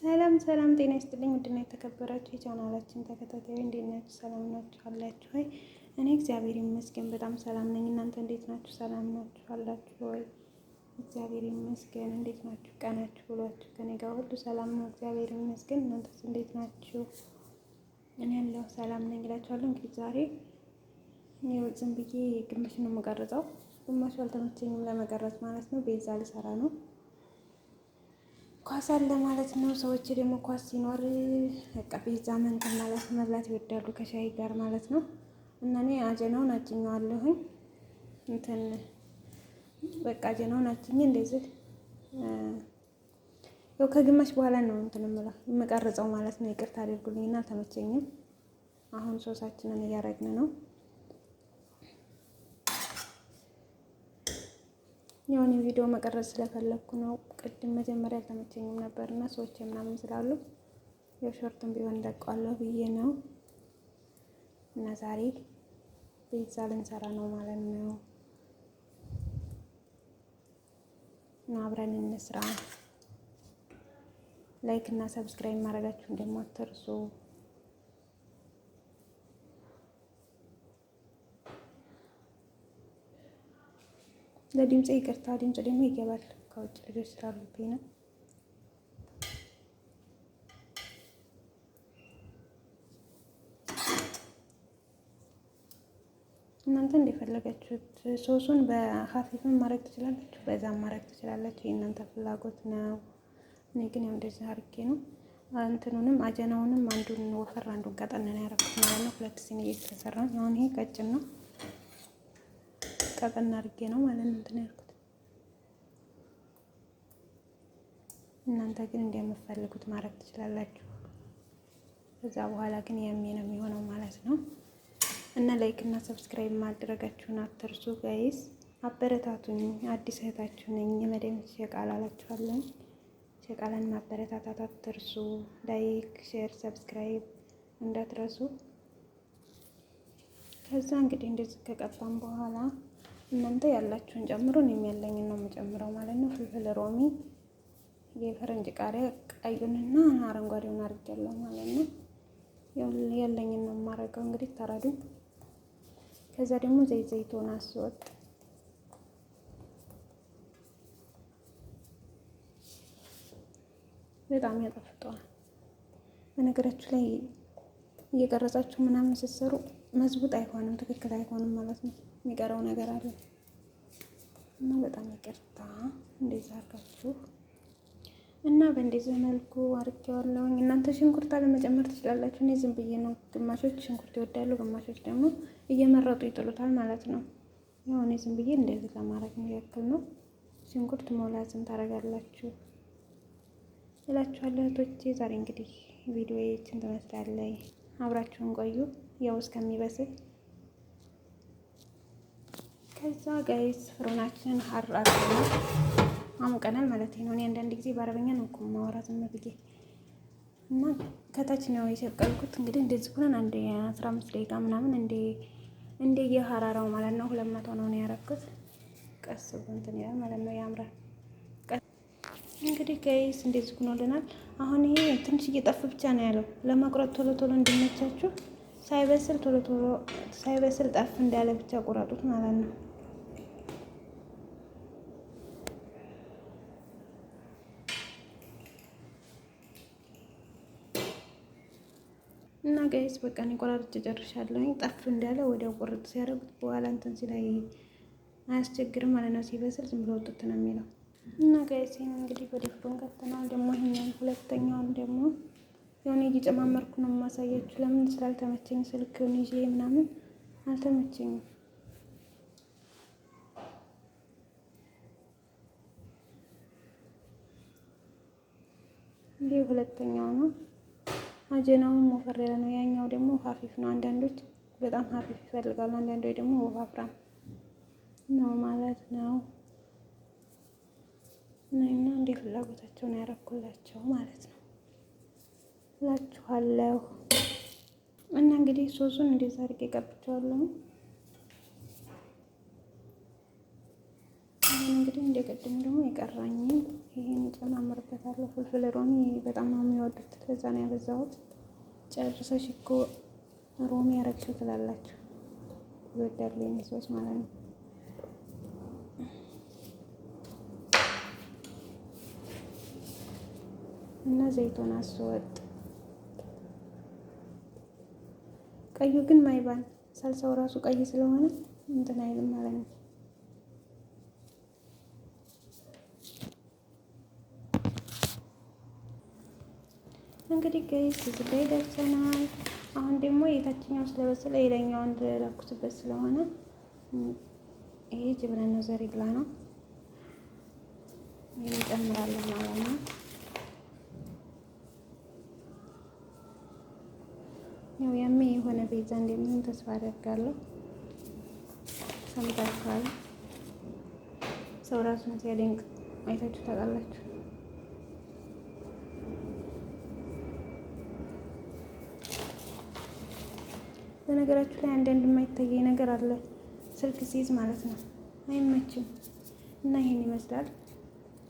ሰላም ሰላም፣ ጤና ይስጥልኝ ውድና የተከበራችሁ የቻናላችን ተከታታዮች እንዴት ናችሁ? ሰላም ናችሁ አላችሁ ወይ? እኔ እግዚአብሔር ይመስገን በጣም ሰላም ነኝ። እናንተ እንዴት ናችሁ? ሰላም ናችሁ አላችሁ ወይ? እግዚአብሔር ይመስገን። እንዴት ናችሁ? ቀናችሁ ብሏችሁ ከኔ ጋር ሁሉ ሰላም ነው፣ እግዚአብሔር ይመስገን። እናንተስ እንዴት ናችሁ? እኔ ያለው ሰላም ነኝ እላችኋለሁ። እንግዲህ ዛሬ ዝም ብዬ ግማሽ ነው የምቀርጸው፣ ግማሹ አልተመቸኝም ለመቀረጽ ማለት ነው። ቤዛ ልሰራ ነው፣ ኳስ አለ ማለት ነው። ሰዎች ደግሞ ኳስ ሲኖር በቃ ቤዛ መንከን ማለት መብላት ይወዳሉ ከሻይ ጋር ማለት ነው። እና እኔ አጀናውን አጭኘዋለሁኝ እንትን በቃ አጀናውን አጭኘ እንደዚህ ያው ከግማሽ በኋላ ነው እንትን የምቀርጸው ማለት ነው። ይቅርታ አድርጉልኝና አልተመቸኝም። አሁን ሶሳችንን እያረግን ነው። የሆነ ቪዲዮ መቀረጽ ስለፈለኩ ነው። ቅድም መጀመሪያ አልተመቸኝም ነበርና ሰዎች ምናምን ስላሉ ያው ሾርትም ቢሆን እንደቀዋለሁ ብዬ ነው። እና ዛሬ ቤዛ ልንሰራ ነው ማለት ነው። እና አብረን እንስራ። ላይክ እና ሰብስክራይብ ማድረጋችሁን ደግሞ አትርሱ። ለድምጼ ይቅርታ፣ ድምጽ ደግሞ ይገባል ከውጭ ልጆች ስላሉብኝ ነው። እናንተ እንደፈለጋችሁት ሶሱን በሀፊፍም ማድረግ ትችላላችሁ፣ በዛም ማድረግ ትችላላችሁ። የእናንተ ፍላጎት ነው። እኔ ግን ያው እንደዚህ አድርጌ ነው። እንትኑንም አጀናውንም አንዱን ወፈር አንዱን ቀጠን ነው ያደረኩት ማለት ነው። ሁለት ሲኒ እየተሰራው አሁን ይሄ ቀጭን ነው፣ ቀጠን አድርጌ ነው ማለት ነው እንትን ያልኩት። እናንተ ግን እንደምትፈልጉት ማድረግ ትችላላችሁ። ከዛ በኋላ ግን ያሜ ነው የሚሆነው ማለት ነው። እና ላይክ እና ሰብስክራይብ ማድረጋችሁን አትርሱ ጋይስ፣ አበረታቱኝ። አዲስ እህታችሁ ነኝ። የመደም ሸቃላ አላችኋለሁ። ሸቃላን ማበረታታት አትርሱ። ላይክ፣ ሼር፣ ሰብስክራይብ እንዳትረሱ። ከዛ እንግዲህ እንደዚህ ከቀባን በኋላ እናንተ ያላችሁን ጨምሩ። እኔም ያለኝን ነው የምጨምረው ማለት ነው። ፍልፍል ሮሚ፣ የፈረንጅ ቃሪያ ቀዩንና አረንጓዴውን አድርጌያለሁ ማለት ነው። ያለኝን ነው የማደርገው እንግዲህ ተረዱ። ከዛ ደግሞ ዘይቱን አስወጥ በጣም ያጣፍጠዋል። በነገራችሁ ላይ እየቀረጻችሁ ምናምን ስትሰሩ መዝቡጥ አይሆንም፣ ትክክል አይሆንም ማለት ነው። የሚቀረው ነገር አለ እና በጣም ይቅርታ እንደዛ አድርጋችሁ እና በእንደዚህ መልኩ አድርጌዋለሁኝ። እናንተ ሽንኩርት አለመጨመር ትችላላችሁ። እኔ ዝም ብዬ ነው። ግማሾች ሽንኩርት ይወዳሉ፣ ግማሾች ደግሞ እየመረጡ ይጥሉታል ማለት ነው። ያው እኔ ዝም ብዬ እንደዚህ ለማድረግ ነው ያክል ነው። ሽንኩርት መውላዝም ታደርጋላችሁ እላችኋለሁ እህቶቼ። ዛሬ እንግዲህ ቪዲዮዬችን ትመስላለች። አብራችሁን ቆዩ ያው እስከሚበስል። ከዛ ጋይስ ፍሮናችንን አራግፈን አሙቀናል ማለት ነው። እኔ አንዳንድ ጊዜ በአረበኛ ነው እኮ የማወራት ዝም ብዬ እና ከታች ነው የሰቀልኩት። እንግዲህ እንደዚህ ሆነን አንዴ 15 ደቂቃ ምናምን እንደ የሐራራው ማለት ነው 200 ነው ያደረኩት። ቀስ ብሎ እንትን ይላል ማለት ነው፣ ያምራል። እንግዲህ ጋይስ እንደዚህ ሆኖልናል። አሁን ይሄ ትንሽ እየጠፍ ብቻ ነው ያለው ለማቁረጥ ቶሎ ቶሎ እንዲመቻችሁ። ሳይበስል ቶሎ ሳይበስል ጠፍ እንዳለ ብቻ ቁረጡት ማለት ነው። እና ጋይስ በቃ እኔ ቆራርጬ ጨርሻለሁ። ጠፍ እንዳለ ወዲያው ቁርጥ ሲያደርጉት በኋላ እንትን ሲላይ አያስቸግርም ማለት ነው። ሲበስል ዝም ብሎ ወጥቶ ነው የሚለው። እና ጋይስ ይሄን እንግዲህ ወደ ፍሮን ከተናል። ደግሞ ይሄኛውን ሁለተኛውን ደግሞ የሆነ እየጨማመርኩ ነው የማሳያችሁ። ለምን ስላልተመቸኝ ስልክን ይዤ ምናምን አልተመቸኝም። ይሄ ሁለተኛው ነው። አጀናውን ወፈር ያለ ነው። ያኛው ደግሞ ሀፊፍ ነው። አንዳንዶች በጣም ሀፊፍ ይፈልጋሉ፣ አንዳንዶች ደግሞ ወፋፍራም ነው ማለት ነው። እና እንደ ፍላጎታቸው ነው ያደረኩላቸው ማለት ነው እላችኋለሁ። እና እንግዲህ ሶሱን እንደዛ አድርጌ ቀብቼዋለሁ። አሁን እንግዲህ እንደቀድሙ ደግሞ የቀራኝ ይሄን እጨማምርበታለሁ። ፍልፍል ሮሚ በጣም ነው የሚወዱት፣ ለዛ ነው ያበዛሁት። ጨርሰሽ እኮ ሮሚ ያረግሽው ትላላችሁ፣ ይወዳሉ የኔ ሰዎች ማለት ነው። እና ዘይቱን አስወጥ። ቀዩ ግን ማይባል ሳልሳው ራሱ ቀይ ስለሆነ እንትን አይልም ማለት ነው። እንግዲህ ጋይስ እዚህ ላይ ደርሰናል። አሁን ደግሞ የታችኛው ስለበሰለ የላይኛውን ልለኩስበት ስለሆነ ይሄ ጅብነ ነው፣ ዘሪላ ነው። ይሄን እንጨምራለን ማለት ነው። ያው ያሜ የሆነ ቤዛ እንደሚሆን ተስፋ አደርጋለሁ። ሰምታችኋል። ሰው ራሱን ሲያደንቅ አይታችሁ ታውቃላችሁ። በነገራችሁ ላይ አንዳንድ የማይታየኝ ነገር አለ፣ ስልክ ሲይዝ ማለት ነው። አይመችም እና ይሄን ይመስላል።